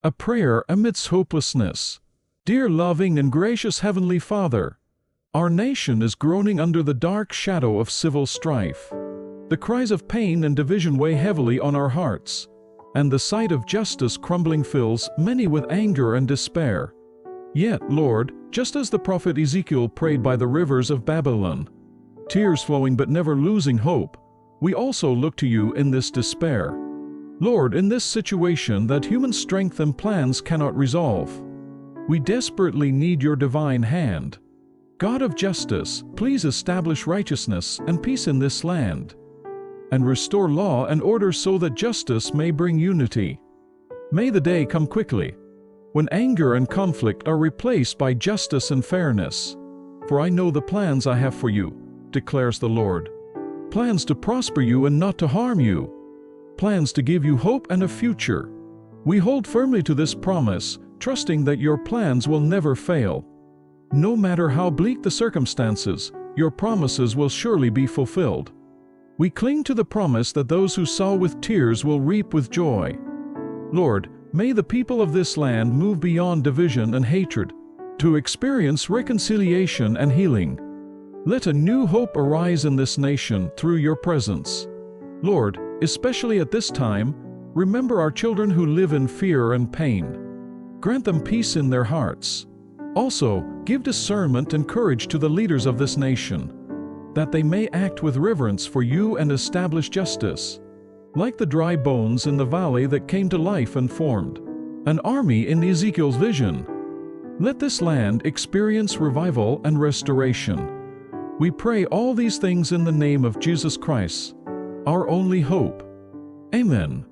A prayer amidst hopelessness. Dear loving and gracious Heavenly Father, our nation is groaning under the dark shadow of civil strife. The cries of pain and division weigh heavily on our hearts, and the sight of justice crumbling fills many with anger and despair. Yet, Lord, just as the prophet Ezekiel prayed by the rivers of Babylon, tears flowing but never losing hope, we also look to you in this despair. Lord, in this situation that human strength and plans cannot resolve, we desperately need your divine hand. God of justice, please establish righteousness and peace in this land, and restore law and order so that justice may bring unity. May the day come quickly, when anger and conflict are replaced by justice and fairness. For I know the plans I have for you, declares the Lord. Plans to prosper you and not to harm you. Plans to give you hope and a future. We hold firmly to this promise, trusting that your plans will never fail. No matter how bleak the circumstances, your promises will surely be fulfilled. We cling to the promise that those who sow with tears will reap with joy. Lord, may the people of this land move beyond division and hatred to experience reconciliation and healing. Let a new hope arise in this nation through your presence. Lord, especially at this time, remember our children who live in fear and pain. Grant them peace in their hearts. Also, give discernment and courage to the leaders of this nation, that they may act with reverence for you and establish justice. Like the dry bones in the valley that came to life and formed an army in Ezekiel's vision, let this land experience revival and restoration. We pray all these things in the name of Jesus Christ, our only hope. Amen.